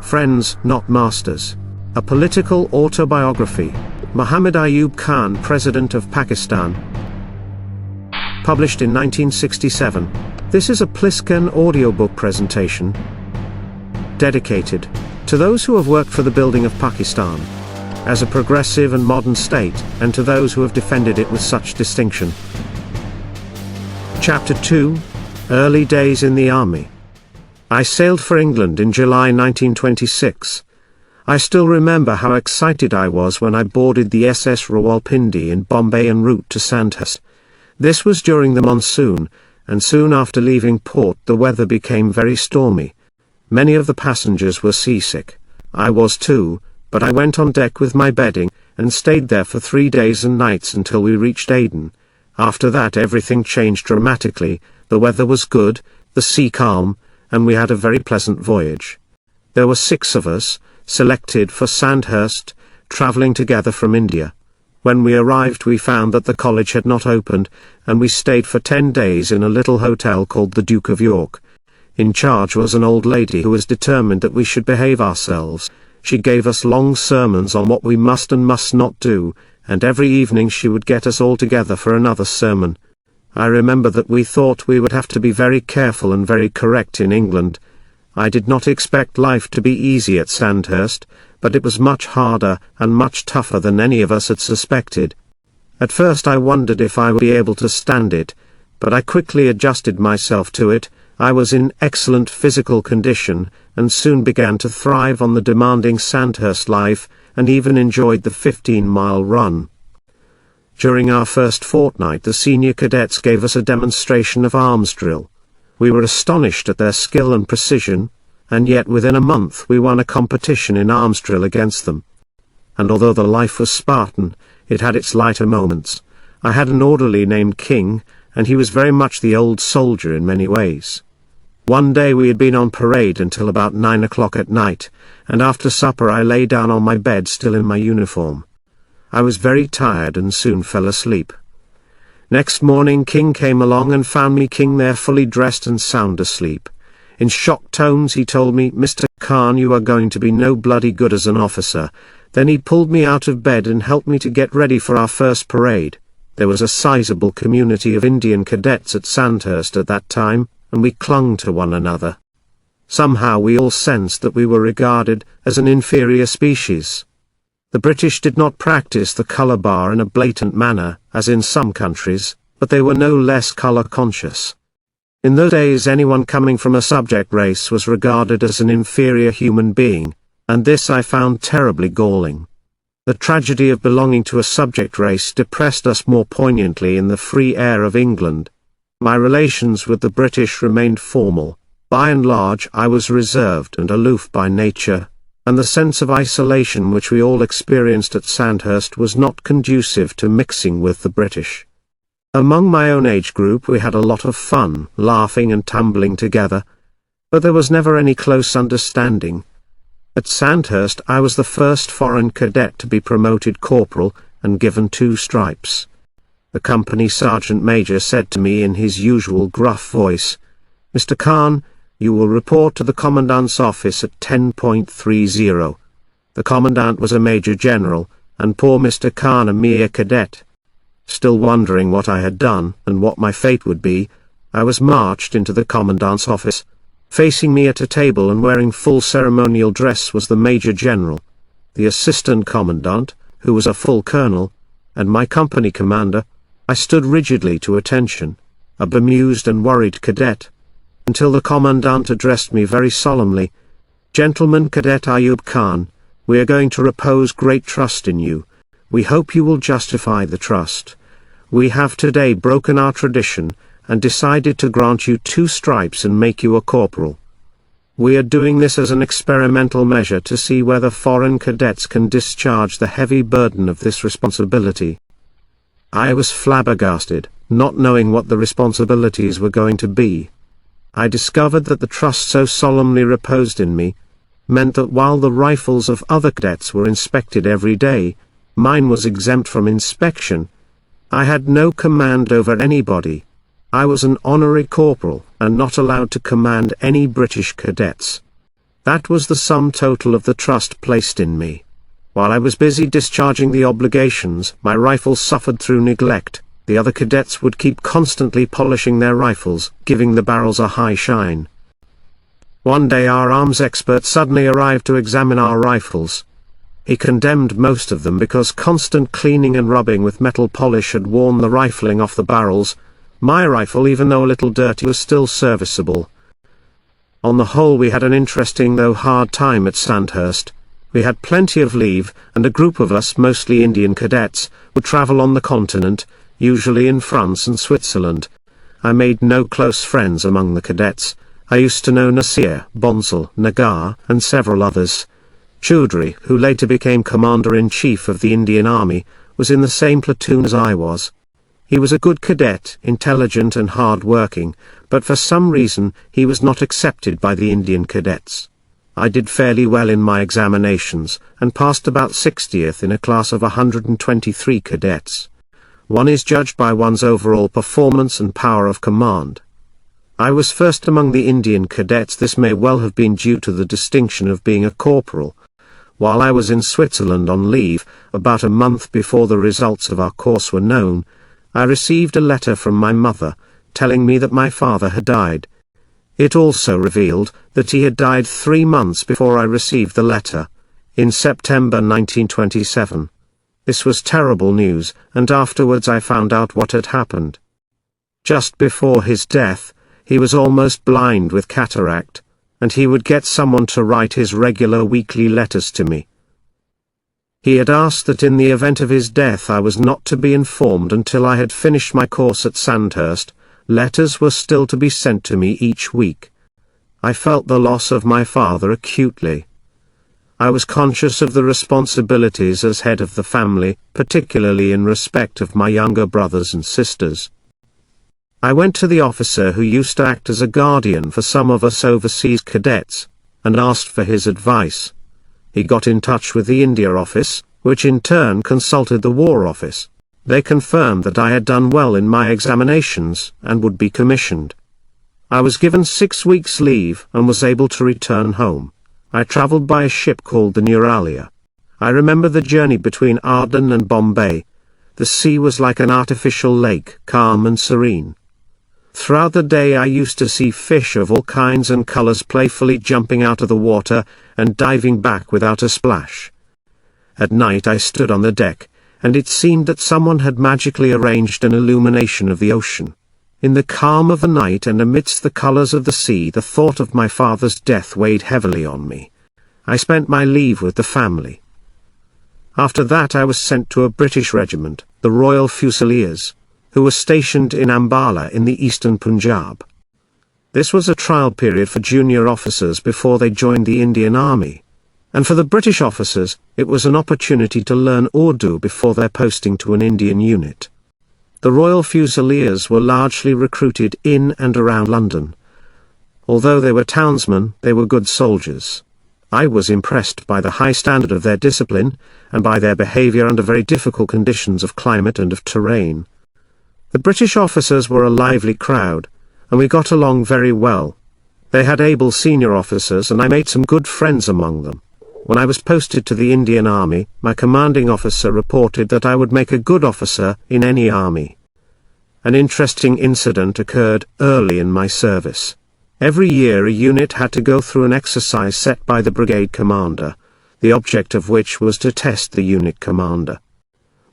Friends, Not Masters. A Political Autobiography. Mohammad Ayub Khan, President of Pakistan. Published in 1967. This is a Plisken audiobook presentation dedicated to those who have worked for the building of Pakistan as a progressive and modern state, and to those who have defended it with such distinction. Chapter 2. Early Days in the Army. I sailed for England in July 1926. I still remember how excited I was when I boarded the SS Rawalpindi in Bombay en route to Sandhurst. This was during the monsoon, and soon after leaving port the weather became very stormy. Many of the passengers were seasick. I was too, but I went on deck with my bedding, and stayed there for 3 days and nights until we reached Aden. After that everything changed dramatically. The weather was good, the sea calm, and we had a very pleasant voyage. There were 6 of us, selected for Sandhurst, travelling together from India. When we arrived we found that the college had not opened, and we stayed for 10 days in a little hotel called the Duke of York. In charge was an old lady who was determined that we should behave ourselves. She gave us long sermons on what we must and must not do, and every evening she would get us all together for another sermon. I remember that we thought we would have to be very careful and very correct in England. I did not expect life to be easy at Sandhurst, but it was much harder and much tougher than any of us had suspected. At first I wondered if I would be able to stand it, but I quickly adjusted myself to it. I was in excellent physical condition, and soon began to thrive on the demanding Sandhurst life, and even enjoyed the 15-mile run. During our first fortnight the senior cadets gave us a demonstration of arms drill. We were astonished at their skill and precision, and yet within a month we won a competition in arms drill against them. And although the life was Spartan, it had its lighter moments. I had an orderly named King, and he was very much the old soldier in many ways. One day we had been on parade until about 9 o'clock at night, and after supper I lay down on my bed still in my uniform. I was very tired and soon fell asleep. Next morning King came along and found me there fully dressed and sound asleep. In shocked tones he told me, "Mr. Khan, you are going to be no bloody good as an officer." Then he pulled me out of bed and helped me to get ready for our first parade. There was a sizable community of Indian cadets at Sandhurst at that time, and we clung to one another. Somehow we all sensed that we were regarded as an inferior species. The British did not practice the colour bar in a blatant manner, as in some countries, but they were no less colour conscious. In those days anyone coming from a subject race was regarded as an inferior human being, and this I found terribly galling. The tragedy of belonging to a subject race depressed us more poignantly in the free air of England. My relations with the British remained formal. By and large I was reserved and aloof by nature, and the sense of isolation which we all experienced at Sandhurst was not conducive to mixing with the British. Among my own age group we had a lot of fun, laughing and tumbling together, but there was never any close understanding. At Sandhurst I was the first foreign cadet to be promoted corporal and given 2 stripes. The company sergeant major said to me in his usual gruff voice, "Mr. Khan, you will report to the commandant's office at 10.30. The commandant was a major general, and poor Mr. Khan a mere cadet. Still wondering what I had done, and what my fate would be, I was marched into the commandant's office. Facing me at a table and wearing full ceremonial dress was the major general, the assistant commandant, who was a full colonel, and my company commander. I stood rigidly to attention, a bemused and worried cadet, until the commandant addressed me very solemnly, "Gentleman Cadet Ayub Khan, we are going to repose great trust in you. We hope you will justify the trust. We have today broken our tradition, and decided to grant you 2 stripes and make you a corporal. We are doing this as an experimental measure to see whether foreign cadets can discharge the heavy burden of this responsibility." I was flabbergasted, not knowing what the responsibilities were going to be. I discovered that the trust so solemnly reposed in me meant that while the rifles of other cadets were inspected every day, mine was exempt from inspection. I had no command over anybody. I was an honorary corporal, and not allowed to command any British cadets. That was the sum total of the trust placed in me. While I was busy discharging the obligations, my rifle suffered through neglect. The other cadets would keep constantly polishing their rifles, giving the barrels a high shine. One day our arms expert suddenly arrived to examine our rifles. He condemned most of them because constant cleaning and rubbing with metal polish had worn the rifling off the barrels. My rifle, even though a little dirty, was still serviceable. On the whole, we had an interesting though hard time at Sandhurst. We had plenty of leave, and a group of us, mostly Indian cadets, would travel on the continent, usually in France and Switzerland. I made no close friends among the cadets. I used to know Nasir, Bonsal, Nagar, and several others. Chaudhry, who later became Commander-in-Chief of the Indian Army, was in the same platoon as I was. He was a good cadet, intelligent and hard-working, but for some reason he was not accepted by the Indian cadets. I did fairly well in my examinations, and passed about 60th in a class of 123 cadets. One is judged by one's overall performance and power of command. I was first among the Indian cadets. This may well have been due to the distinction of being a corporal. While I was in Switzerland on leave, about a month before the results of our course were known, I received a letter from my mother, telling me that my father had died. It also revealed that he had died 3 months before I received the letter, in September 1927. This was terrible news, and afterwards I found out what had happened. Just before his death, he was almost blind with cataract, and he would get someone to write his regular weekly letters to me. He had asked that in the event of his death I was not to be informed until I had finished my course at Sandhurst. Letters were still to be sent to me each week. I felt the loss of my father acutely. I was conscious of the responsibilities as head of the family, particularly in respect of my younger brothers and sisters. I went to the officer who used to act as a guardian for some of us overseas cadets, and asked for his advice. He got in touch with the India office, which in turn consulted the War Office. They confirmed that I had done well in my examinations, and would be commissioned. I was given 6 weeks' leave, and was able to return home. I travelled by a ship called the Neuralia. I remember the journey between Aden and Bombay. The sea was like an artificial lake, calm and serene. Throughout the day I used to see fish of all kinds and colors playfully jumping out of the water, and diving back without a splash. At night I stood on the deck, and it seemed that someone had magically arranged an illumination of the ocean. In the calm of the night and amidst the colors of the sea, the thought of my father's death weighed heavily on me. I spent my leave with the family. After that I was sent to a British regiment, the Royal Fusiliers, who were stationed in Ambala in the eastern Punjab. This was a trial period for junior officers before they joined the Indian Army, and for the British officers, it was an opportunity to learn Urdu before their posting to an Indian unit. The Royal Fusiliers were largely recruited in and around London. Although they were townsmen, they were good soldiers. I was impressed by the high standard of their discipline, and by their behaviour under very difficult conditions of climate and of terrain. The British officers were a lively crowd, and we got along very well. They had able senior officers, and I made some good friends among them. When I was posted to the Indian Army, my commanding officer reported that I would make a good officer in any army. An interesting incident occurred early in my service. Every year a unit had to go through an exercise set by the brigade commander, the object of which was to test the unit commander.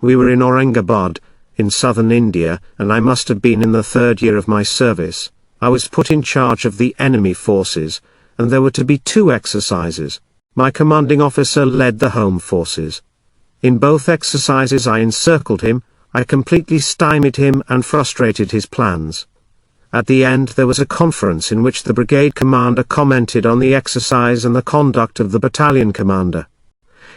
We were in Aurangabad, in southern India, and I must have been in the 3rd year of my service. I was put in charge of the enemy forces, and there were to be 2 exercises. My commanding officer led the home forces. In both exercises I encircled him, I completely stymied him and frustrated his plans. At the end there was a conference in which the brigade commander commented on the exercise and the conduct of the battalion commander.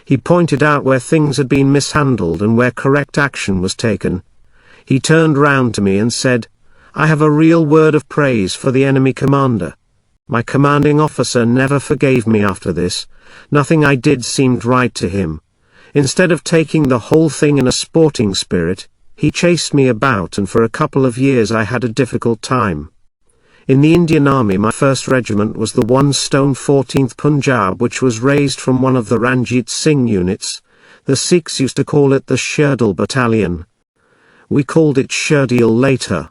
He pointed out where things had been mishandled and where correct action was taken. He turned round to me and said, "I have a real word of praise for the enemy commander." My commanding officer never forgave me after this. Nothing I did seemed right to him. Instead of taking the whole thing in a sporting spirit, he chased me about, and for a couple of years I had a difficult time. In the Indian Army, my first regiment was the 1-stone 14th Punjab, which was raised from one of the Ranjit Singh units. The Sikhs used to call it the Sherdil Battalion. We called it Sherdil later.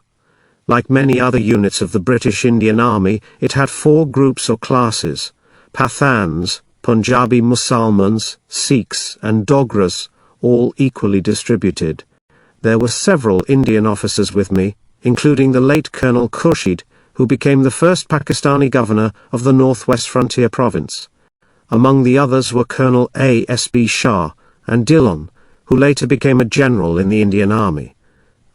Like many other units of the British Indian Army, it had 4 groups or classes: Pathans, Punjabi Musalmans, Sikhs and Dogras, all equally distributed. There were several Indian officers with me, including the late Colonel Khurshid, who became the first Pakistani governor of the Northwest Frontier Province. Among the others were Colonel A.S.B. Shah and Dillon, who later became a general in the Indian Army.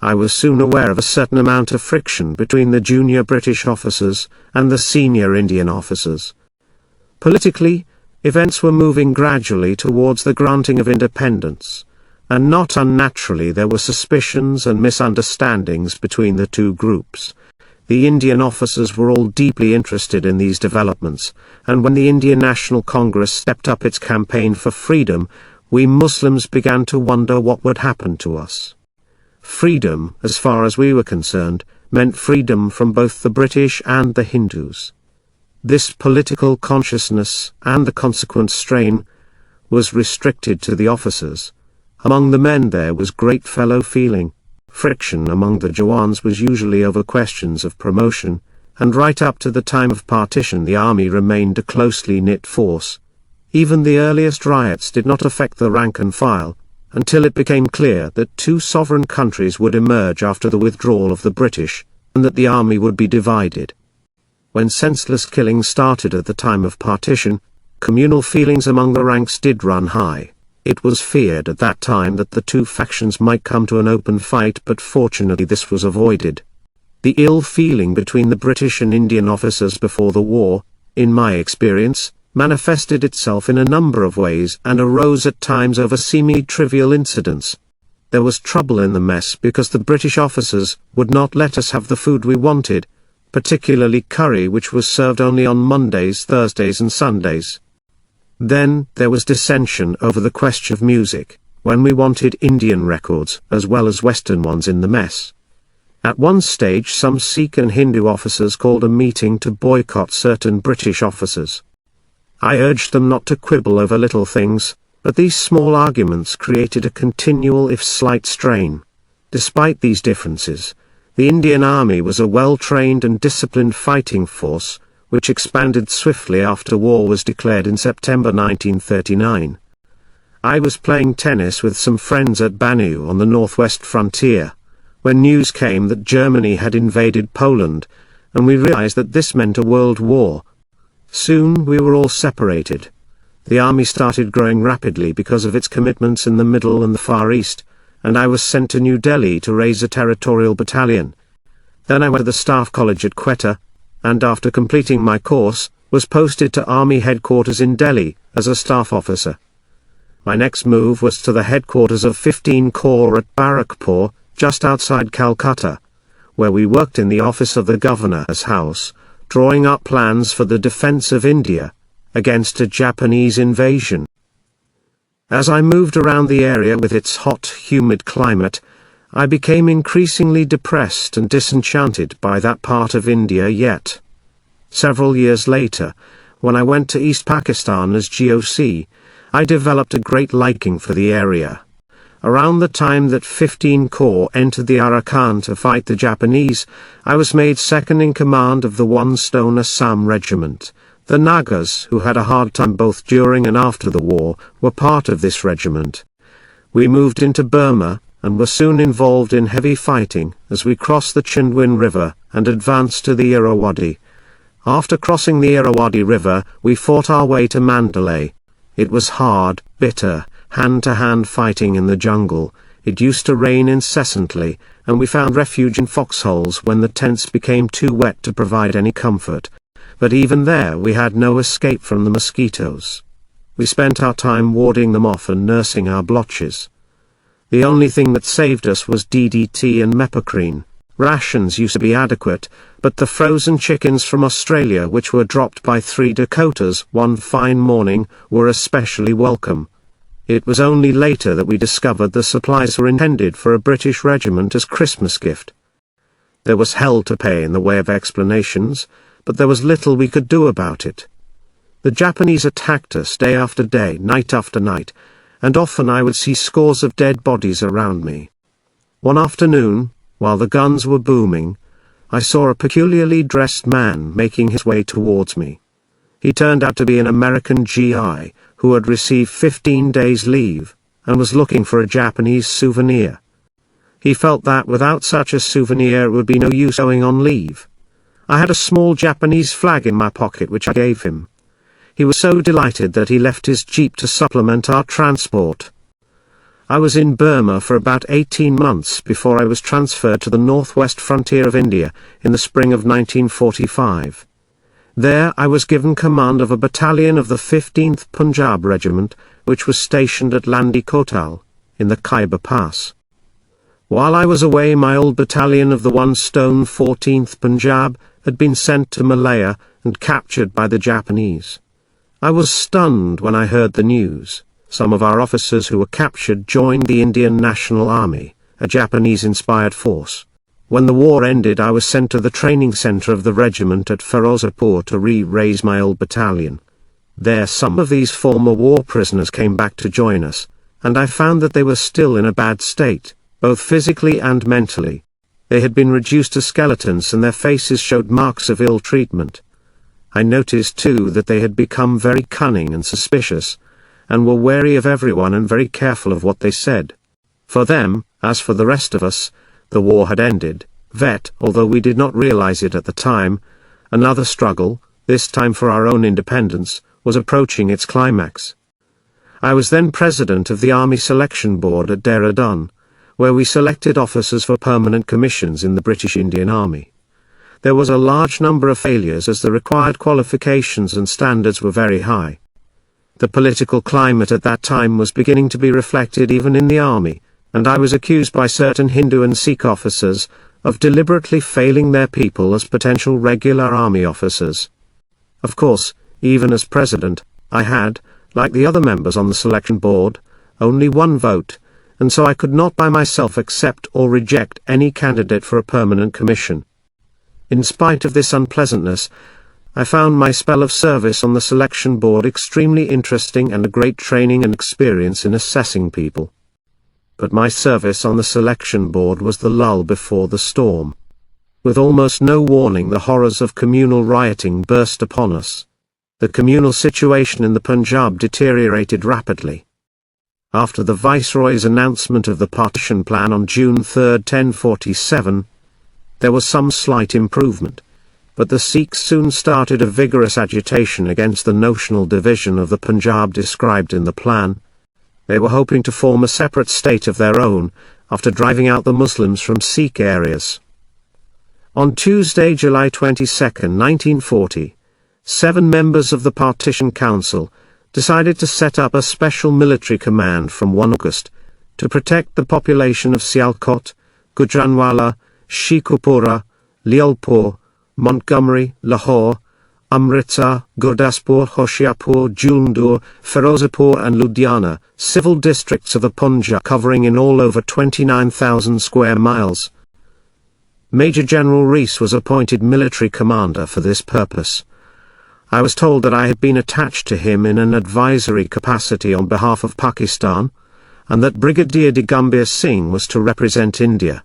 I was soon aware of a certain amount of friction between the junior British officers and the senior Indian officers. Politically, events were moving gradually towards the granting of independence, and not unnaturally there were suspicions and misunderstandings between the two groups. The Indian officers were all deeply interested in these developments, and when the Indian National Congress stepped up its campaign for freedom, we Muslims began to wonder what would happen to us. Freedom, as far as we were concerned, meant freedom from both the British and the Hindus. This political consciousness, and the consequent strain, was restricted to the officers. Among the men there was great fellow feeling. Friction among the Jawans was usually over questions of promotion, and right up to the time of partition the army remained a closely knit force. Even the earliest riots did not affect the rank and file, until it became clear that 2 sovereign countries would emerge after the withdrawal of the British, and that the army would be divided. When senseless killing started at the time of partition, communal feelings among the ranks did run high. It was feared at that time that the 2 factions might come to an open fight, but fortunately this was avoided. The ill feeling between the British and Indian officers before the war, in my experience, manifested itself in a number of ways and arose at times over seemingly trivial incidents. There was trouble in the mess because the British officers would not let us have the food we wanted, particularly curry, which was served only on Mondays, Thursdays and Sundays. Then, there was dissension over the question of music, when we wanted Indian records as well as Western ones in the mess. At one stage some Sikh and Hindu officers called a meeting to boycott certain British officers. I urged them not to quibble over little things, but these small arguments created a continual if slight strain. Despite these differences, the Indian Army was a well-trained and disciplined fighting force, which expanded swiftly after war was declared in September 1939. I was playing tennis with some friends at Banu on the northwest frontier, when news came that Germany had invaded Poland, and we realized that this meant a world war. Soon we were all separated. The army started growing rapidly because of its commitments in the Middle and the Far East, and I was sent to New Delhi to raise a territorial battalion. Then I went to the Staff College at Quetta, and after completing my course, was posted to Army headquarters in Delhi, as a staff officer. My next move was to the headquarters of 15 Corps at Barakpur, just outside Calcutta, where we worked in the office of the Governor's house, drawing up plans for the defense of India against a Japanese invasion. As I moved around the area with its hot, humid climate, I became increasingly depressed and disenchanted by that part of India yet. Several years later, when I went to East Pakistan as GOC, I developed a great liking for the area. Around the time that 15 Corps entered the Arakan to fight the Japanese, I was made second in command of the 1-stone Assam regiment. The Nagas, who had a hard time both during and after the war, were part of this regiment. We moved into Burma, and were soon involved in heavy fighting as we crossed the Chindwin River and advanced to the Irrawaddy. After crossing the Irrawaddy River, we fought our way to Mandalay. It was hard, bitter, hand-to-hand fighting in the jungle. It used to rain incessantly, and we found refuge in foxholes when the tents became too wet to provide any comfort. But even there we had no escape from the mosquitoes. We spent our time warding them off and nursing our blotches. The only thing that saved us was DDT and mepecrine. Rations used to be adequate, but the frozen chickens from Australia, which were dropped by 3 Dakotas one fine morning, were especially welcome. It was only later that we discovered the supplies were intended for a British regiment as Christmas gift. There was hell to pay in the way of explanations, but there was little we could do about it. The Japanese attacked us day after day, night after night, and often I would see scores of dead bodies around me. One afternoon, while the guns were booming, I saw a peculiarly dressed man making his way towards me. He turned out to be an American GI, who had received 15 days leave, and was looking for a Japanese souvenir. He felt that without such a souvenir it would be no use going on leave. I had a small Japanese flag in my pocket which I gave him. He was so delighted that he left his jeep to supplement our transport. I was in Burma for about 18 months before I was transferred to the northwest frontier of India in the spring of 1945. There I was given command of a battalion of the 15th Punjab Regiment, which was stationed at Landi Kotal, in the Khyber Pass. While I was away, my old battalion of the one-stone 14th Punjab had been sent to Malaya and captured by the Japanese. I was stunned when I heard the news. Some of our officers who were captured joined the Indian National Army, a Japanese-inspired force. When the war ended, I was sent to the training center of the regiment at Ferozepur to re-raise my old battalion. There some of these former war prisoners came back to join us, and I found that they were still in a bad state, both physically and mentally. They had been reduced to skeletons and their faces showed marks of ill treatment. I noticed too that they had become very cunning and suspicious, and were wary of everyone and very careful of what they said. For them, as for the rest of us, the war had ended, although we did not realize it at the time. Another struggle, this time for our own independence, was approaching its climax. I was then president of the Army Selection Board at Dehradun, where we selected officers for permanent commissions in the British Indian Army. There was a large number of failures as the required qualifications and standards were very high. The political climate at that time was beginning to be reflected even in the army, and I was accused by certain Hindu and Sikh officers of deliberately failing their people as potential regular army officers. Of course, even as president, I had, like the other members on the selection board, only one vote, and so I could not by myself accept or reject any candidate for a permanent commission. In spite of this unpleasantness, I found my spell of service on the selection board extremely interesting and a great training and experience in assessing people. But my service on the selection board was the lull before the storm. With almost no warning, the horrors of communal rioting burst upon us. The communal situation in the Punjab deteriorated rapidly. After the Viceroy's announcement of the Partition Plan on June 3, 1047, there was some slight improvement, but the Sikhs soon started a vigorous agitation against the notional division of the Punjab described in the plan. They were hoping to form a separate state of their own, after driving out the Muslims from Sikh areas. On Tuesday, July 22, 1940, 7 members of the Partition Council decided to set up a special military command from 1 August to protect the population of Sialkot, Gujranwala, Sheikhupura, Lialpur, Montgomery, Lahore, Amritsar, Gurdaspur, Hoshiarpur, Julndur, Ferozepur and Ludhiana, civil districts of the Punjab covering in all over 29,000 square miles. Major General Rees was appointed military commander for this purpose. I was told that I had been attached to him in an advisory capacity on behalf of Pakistan, and that Brigadier Digambir Singh was to represent India.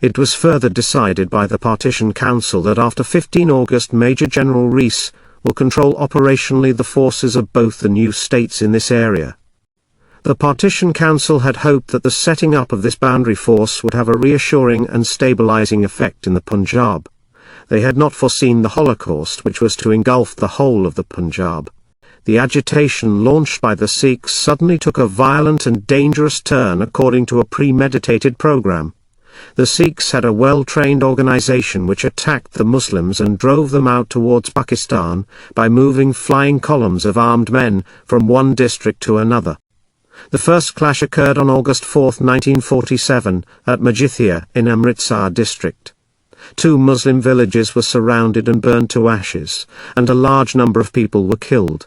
It was further decided by the Partition Council that after 15 August Major General Rees will control operationally the forces of both the new states in this area. The Partition Council had hoped that the setting up of this boundary force would have a reassuring and stabilizing effect in the Punjab. They had not foreseen the Holocaust which was to engulf the whole of the Punjab. The agitation launched by the Sikhs suddenly took a violent and dangerous turn according to a premeditated program. The Sikhs had a well-trained organization which attacked the Muslims and drove them out towards Pakistan by moving flying columns of armed men from one district to another. The first clash occurred on August 4, 1947, at Majithia in Amritsar district. 2 Muslim villages were surrounded and burned to ashes, and a large number of people were killed.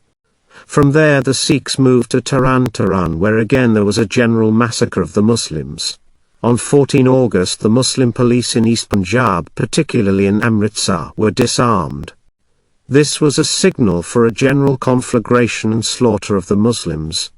From there the Sikhs moved to Taran Taran, where again there was a general massacre of the Muslims. On 14 August the Muslim police in East Punjab, particularly in Amritsar, were disarmed. This was a signal for a general conflagration and slaughter of the Muslims.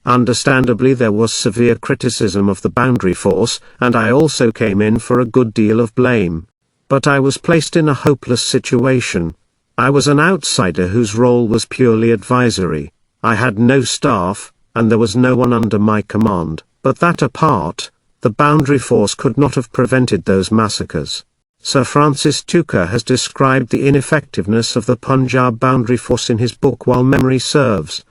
Understandably there was severe criticism of the boundary force, and I also came in for a good deal of blame. But I was placed in a hopeless situation. I was an outsider whose role was purely advisory. I had no staff, and there was no one under my command. But that apart, the boundary force could not have prevented those massacres. Sir Francis Tucker has described the ineffectiveness of the Punjab boundary force in his book While Memory Serves.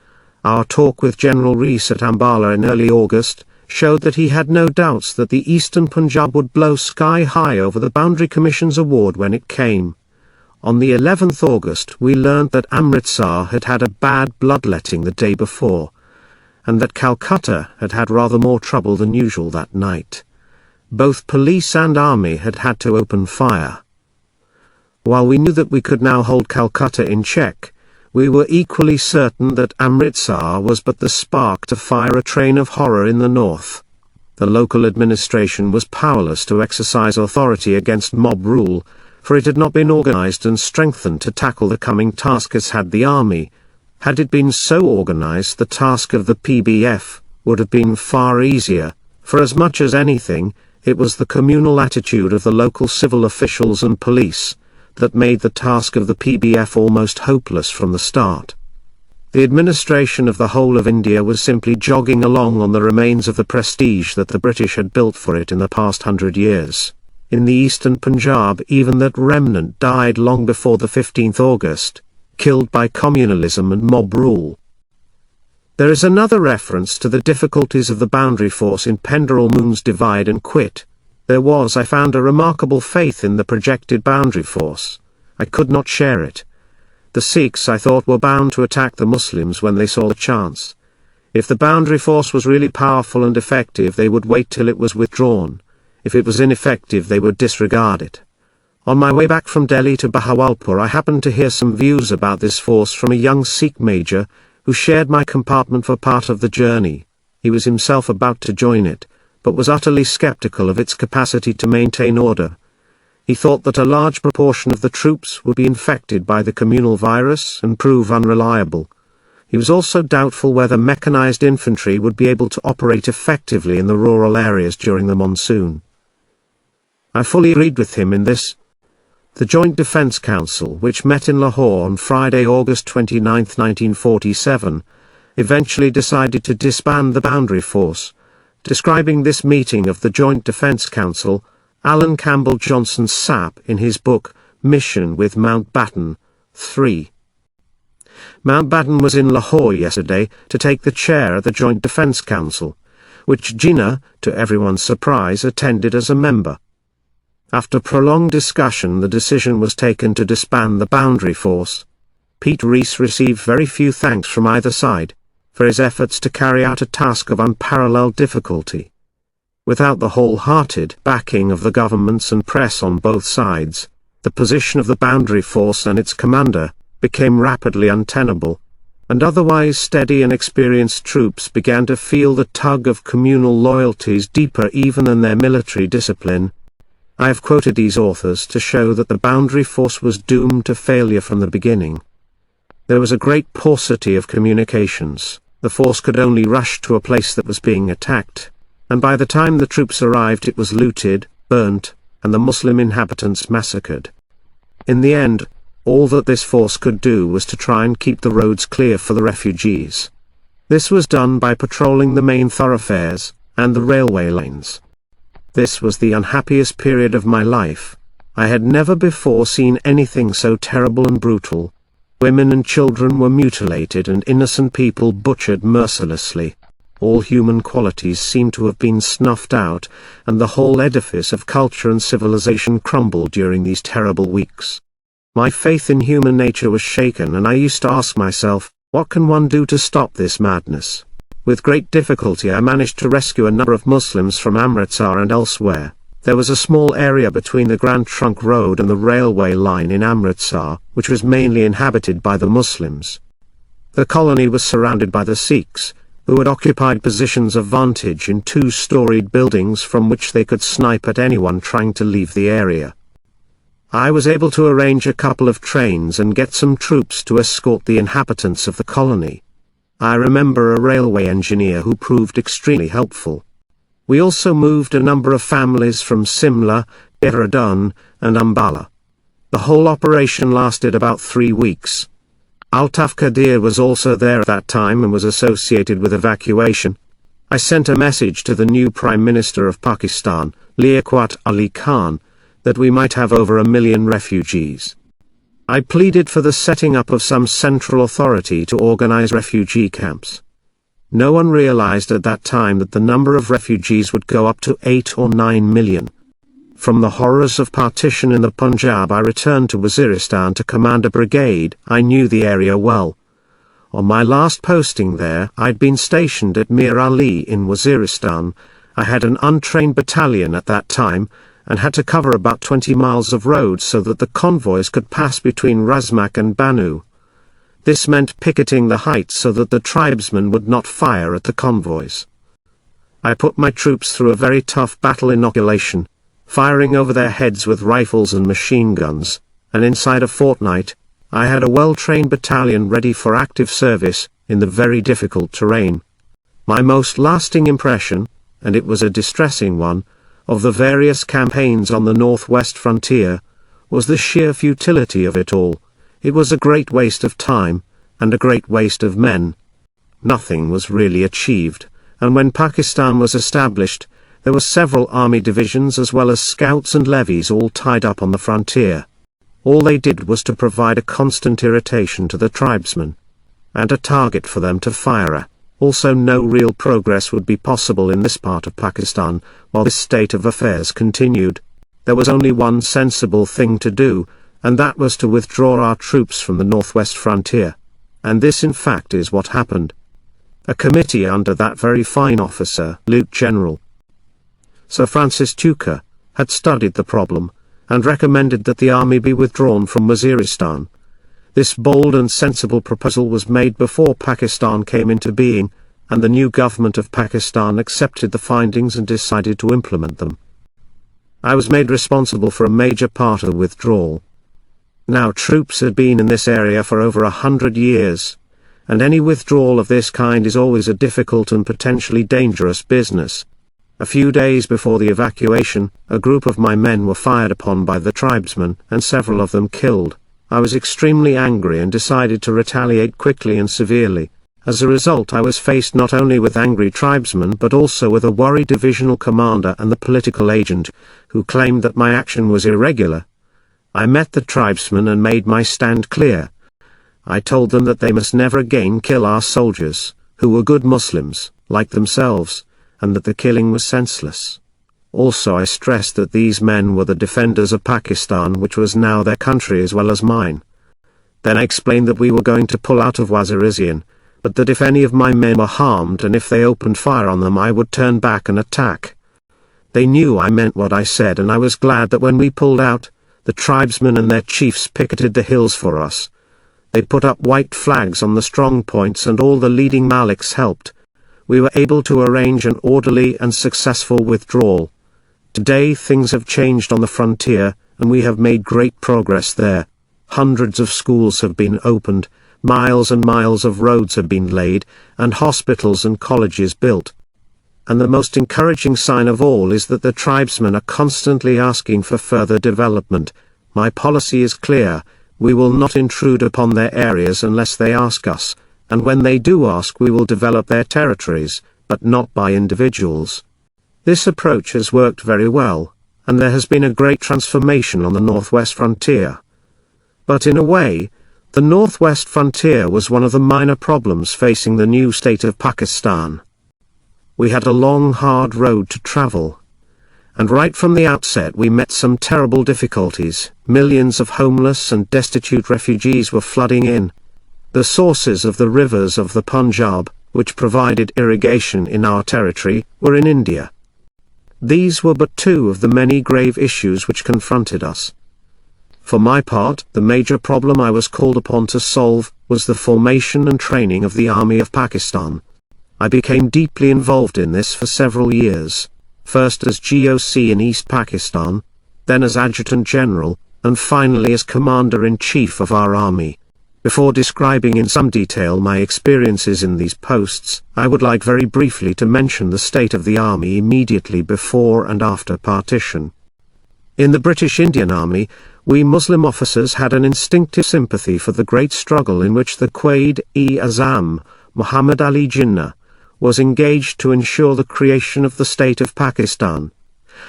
Our talk with General Rees at Ambala in early August showed that he had no doubts that the eastern Punjab would blow sky high over the Boundary Commission's award when it came. On the 11th August we learnt that Amritsar had had a bad bloodletting the day before, and that Calcutta had had rather more trouble than usual that night. Both police and army had had to open fire. While we knew that we could now hold Calcutta in check, we were equally certain that Amritsar was but the spark to fire a train of horror in the north. The local administration was powerless to exercise authority against mob rule, for it had not been organized and strengthened to tackle the coming task as had the army. Had it been so organized, the task of the PBF would have been far easier, for as much as anything, it was the communal attitude of the local civil officials and police that made the task of the PBF almost hopeless from the start. The administration of the whole of India was simply jogging along on the remains of the prestige that the British had built for it in the past 100 years. In the eastern Punjab even that remnant died long before the 15th August, killed by communalism and mob rule. There is another reference to the difficulties of the boundary force in Penderel Moon's Divide and Quit. There was, I found, a remarkable faith in the projected boundary force. I could not share it. The Sikhs, I thought, were bound to attack the Muslims when they saw the chance. If the boundary force was really powerful and effective, they would wait till it was withdrawn. If it was ineffective, they would disregard it. On my way back from Delhi to Bahawalpur, I happened to hear some views about this force from a young Sikh major, who shared my compartment for part of the journey. He was himself about to join it, but was utterly skeptical of its capacity to maintain order. He thought that a large proportion of the troops would be infected by the communal virus and prove unreliable. He was also doubtful whether mechanized infantry would be able to operate effectively in the rural areas during the monsoon. I fully agreed with him in this. The Joint Defence Council, which met in Lahore on Friday, August 29, 1947, eventually decided to disband the boundary force. Describing this meeting of the Joint Defence Council, Alan Campbell Johnson Sapp in his book, Mission with Mountbatten, 3. Mountbatten was in Lahore yesterday to take the chair at the Joint Defence Council, which Jinnah, to everyone's surprise, attended as a member. After prolonged discussion, the decision was taken to disband the boundary force. Pete Rees received very few thanks from either side for his efforts to carry out a task of unparalleled difficulty. Without the wholehearted backing of the governments and press on both sides, the position of the boundary force and its commander became rapidly untenable, and otherwise steady and experienced troops began to feel the tug of communal loyalties deeper even than their military discipline. I have quoted these authors to show that the boundary force was doomed to failure from the beginning. There was a great paucity of communications. The force could only rush to a place that was being attacked, and by the time the troops arrived it was looted, burnt, and the Muslim inhabitants massacred. In the end, all that this force could do was to try and keep the roads clear for the refugees. This was done by patrolling the main thoroughfares and the railway lanes. This was the unhappiest period of my life. I had never before seen anything so terrible and brutal. Women and children were mutilated and innocent people butchered mercilessly. All human qualities seemed to have been snuffed out, and the whole edifice of culture and civilization crumbled during these terrible weeks. My faith in human nature was shaken, and I used to ask myself, what can one do to stop this madness? With great difficulty I managed to rescue a number of Muslims from Amritsar and elsewhere. There was a small area between the Grand Trunk Road and the railway line in Amritsar, which was mainly inhabited by the Muslims. The colony was surrounded by the Sikhs, who had occupied positions of vantage in two-storied buildings from which they could snipe at anyone trying to leave the area. I was able to arrange a couple of trains and get some troops to escort the inhabitants of the colony. I remember a railway engineer who proved extremely helpful. We also moved a number of families from Simla, Dehradun, and Ambala. The whole operation lasted about 3 weeks. Altaf Qadir was also there at that time and was associated with evacuation. I sent a message to the new Prime Minister of Pakistan, Liaquat Ali Khan, that we might have over 1 million refugees. I pleaded for the setting up of some central authority to organize refugee camps. No one realized at that time that the number of refugees would go up to 8 or 9 million. From the horrors of partition in the Punjab, I returned to Waziristan to command a brigade. I knew the area well. On my last posting there, I'd been stationed at Mir Ali in Waziristan. I had an untrained battalion at that time, and had to cover about 20 miles of road so that the convoys could pass between Razmak and Banu. This meant picketing the heights so that the tribesmen would not fire at the convoys. I put my troops through a very tough battle inoculation, firing over their heads with rifles and machine guns, and inside a fortnight, I had a well-trained battalion ready for active service in the very difficult terrain. My most lasting impression, and it was a distressing one, of the various campaigns on the northwest frontier, was the sheer futility of it all. It was a great waste of time, and a great waste of men. Nothing was really achieved, and when Pakistan was established, there were several army divisions as well as scouts and levies all tied up on the frontier. All they did was to provide a constant irritation to the tribesmen, and a target for them to fire at. Also, no real progress would be possible in this part of Pakistan, while this state of affairs continued. There was only one sensible thing to do, and that was to withdraw our troops from the northwest frontier. And this in fact is what happened. A committee under that very fine officer, Lieutenant General Sir Francis Tucker, had studied the problem, and recommended that the army be withdrawn from Waziristan. This bold and sensible proposal was made before Pakistan came into being, and the new government of Pakistan accepted the findings and decided to implement them. I was made responsible for a major part of the withdrawal. Now, troops had been in this area for over 100 years, and any withdrawal of this kind is always a difficult and potentially dangerous business. A few days before the evacuation, a group of my men were fired upon by the tribesmen, and several of them killed. I was extremely angry and decided to retaliate quickly and severely. As a result, I was faced not only with angry tribesmen but also with a worried divisional commander and the political agent, who claimed that my action was irregular. I met the tribesmen and made my stand clear. I told them that they must never again kill our soldiers, who were good Muslims, like themselves, and that the killing was senseless. Also, I stressed that these men were the defenders of Pakistan, which was now their country as well as mine. Then I explained that we were going to pull out of Waziristan, but that if any of my men were harmed and if they opened fire on them, I would turn back and attack. They knew I meant what I said, and I was glad that when we pulled out, the tribesmen and their chiefs picketed the hills for us. They put up white flags on the strong points and all the leading Maliks helped. We were able to arrange an orderly and successful withdrawal. Today things have changed on the frontier, and we have made great progress there. Hundreds of schools have been opened, miles and miles of roads have been laid, and hospitals and colleges built. And the most encouraging sign of all is that the tribesmen are constantly asking for further development. My policy is clear: we will not intrude upon their areas unless they ask us, and when they do ask, we will develop their territories, but not by individuals. This approach has worked very well, and there has been a great transformation on the northwest frontier. But in a way, the northwest frontier was one of the minor problems facing the new state of Pakistan. We had a long, hard road to travel, and right from the outset we met some terrible difficulties. Millions of homeless and destitute refugees were flooding in. The sources of the rivers of the Punjab, which provided irrigation in our territory, were in India. These were but two of the many grave issues which confronted us. For my part, the major problem I was called upon to solve was the formation and training of the Army of Pakistan. I became deeply involved in this for several years, first as GOC in East Pakistan, then as Adjutant General, and finally as Commander-in-Chief of our army. Before describing in some detail my experiences in these posts, I would like very briefly to mention the state of the army immediately before and after partition. In the British Indian Army, we Muslim officers had an instinctive sympathy for the great struggle in which the Quaid-e-Azam, Muhammad Ali Jinnah, was engaged to ensure the creation of the state of Pakistan.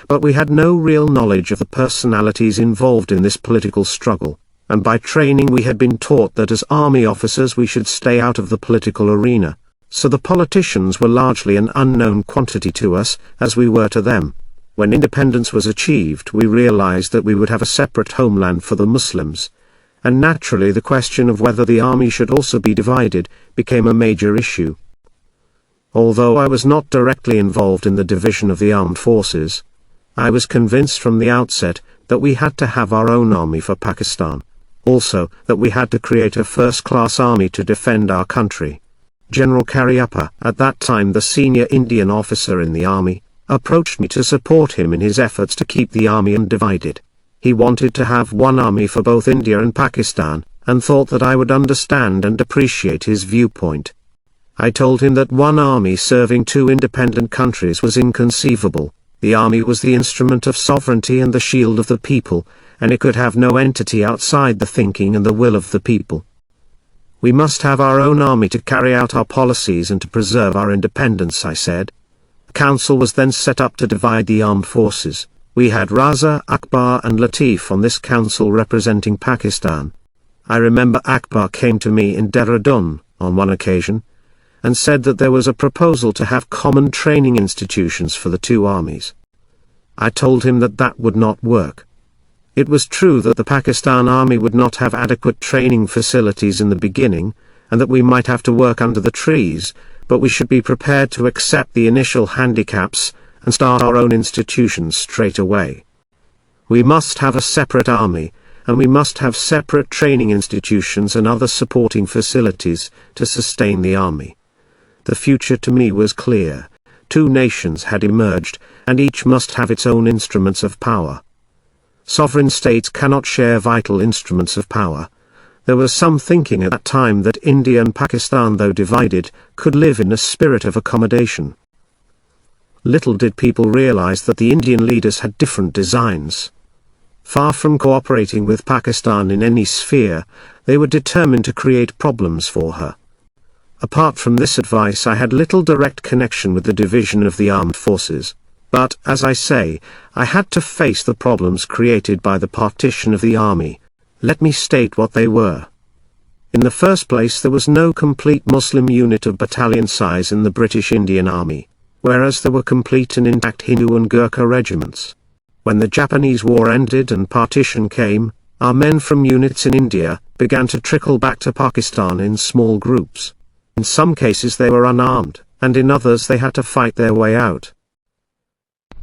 But we had no real knowledge of the personalities involved in this political struggle, and by training we had been taught that as army officers we should stay out of the political arena, so the politicians were largely an unknown quantity to us, as we were to them. When independence was achieved, we realized that we would have a separate homeland for the Muslims, and naturally the question of whether the army should also be divided became a major issue. Although I was not directly involved in the division of the armed forces, I was convinced from the outset that we had to have our own army for Pakistan. Also, that we had to create a first-class army to defend our country. General Cariappa, at that time the senior Indian officer in the army, approached me to support him in his efforts to keep the army undivided. He wanted to have one army for both India and Pakistan, and thought that I would understand and appreciate his viewpoint. I told him that one army serving two independent countries was inconceivable. The army was the instrument of sovereignty and the shield of the people, and it could have no entity outside the thinking and the will of the people. We must have our own army to carry out our policies and to preserve our independence, I said. A council was then set up to divide the armed forces. We had Raza, Akbar and Latif on this council representing Pakistan. I remember Akbar came to me in Dehradun, on one occasion, and said that there was a proposal to have common training institutions for the two armies. I told him that that would not work. It was true that the Pakistan army would not have adequate training facilities in the beginning, and that we might have to work under the trees, but we should be prepared to accept the initial handicaps and start our own institutions straight away. We must have a separate army, and we must have separate training institutions and other supporting facilities to sustain the army. The future to me was clear. Two nations had emerged, and each must have its own instruments of power. Sovereign states cannot share vital instruments of power. There was some thinking at that time that India and Pakistan, though divided, could live in a spirit of accommodation. Little did people realize that the Indian leaders had different designs. Far from cooperating with Pakistan in any sphere, they were determined to create problems for her. Apart from this advice, I had little direct connection with the division of the armed forces. But, as I say, I had to face the problems created by the partition of the army. Let me state what they were. In the first place, there was no complete Muslim unit of battalion size in the British Indian Army, whereas there were complete and intact Hindu and Gurkha regiments. When the Japanese War ended and partition came, our men from units in India began to trickle back to Pakistan in small groups. In some cases they were unarmed, and in others they had to fight their way out.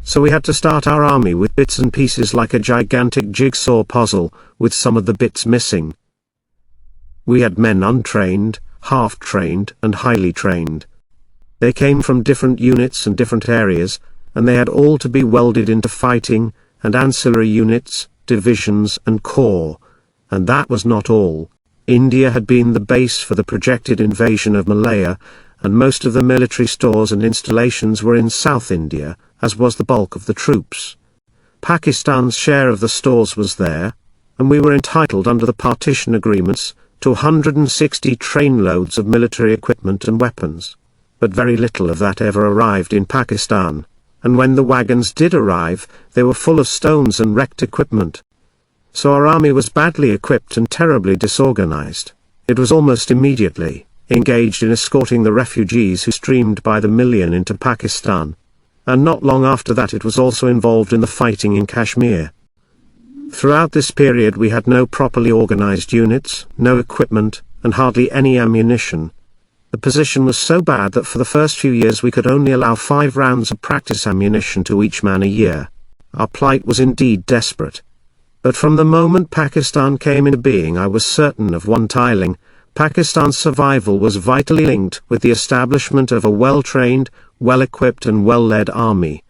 So we had to start our army with bits and pieces like a gigantic jigsaw puzzle, with some of the bits missing. We had men untrained, half-trained, and highly trained. They came from different units and different areas, and they had all to be welded into fighting, and ancillary units, divisions and corps. And that was not all. India had been the base for the projected invasion of Malaya, and most of the military stores and installations were in South India, as was the bulk of the troops. Pakistan's share of the stores was there, and we were entitled under the partition agreements to 160 trainloads of military equipment and weapons. But very little of that ever arrived in Pakistan, and when the wagons did arrive, they were full of stones and wrecked equipment. So our army was badly equipped and terribly disorganized. It was almost immediately engaged in escorting the refugees who streamed by the million into Pakistan, and not long after that it was also involved in the fighting in Kashmir. Throughout this period we had no properly organized units, no equipment, and hardly any ammunition. The position was so bad that for the first few years we could only allow 5 rounds of practice ammunition to each man a year. Our plight was indeed desperate. But from the moment Pakistan came into being I was certain of one tiling: Pakistan's survival was vitally linked with the establishment of a well-trained, well-equipped and well-led army.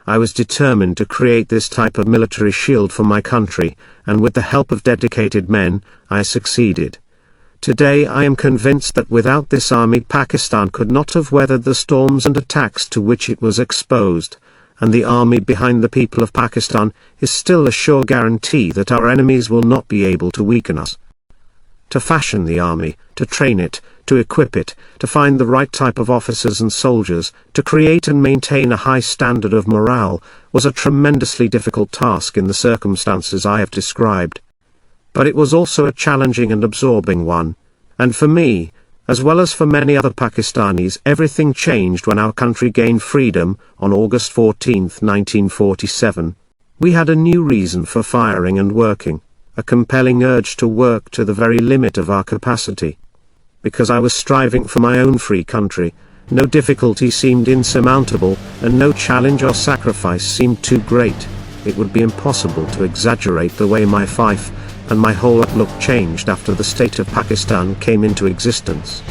I was determined to create this type of military shield for my country, and with the help of dedicated men, I succeeded. Today I am convinced that without this army Pakistan could not have weathered the storms and attacks to which it was exposed, and the army behind the people of Pakistan is still a sure guarantee that our enemies will not be able to weaken us. To fashion the army, to train it, to equip it, to find the right type of officers and soldiers, to create and maintain a high standard of morale, was a tremendously difficult task in the circumstances I have described. But it was also a challenging and absorbing one, and for me, as well as for many other Pakistanis, everything changed when our country gained freedom, on August 14, 1947. We had a new reason for firing and working, a compelling urge to work to the very limit of our capacity. Because I was striving for my own free country, no difficulty seemed insurmountable, and no challenge or sacrifice seemed too great. It would be impossible to exaggerate the way my fife and my whole outlook changed after the state of Pakistan came into existence.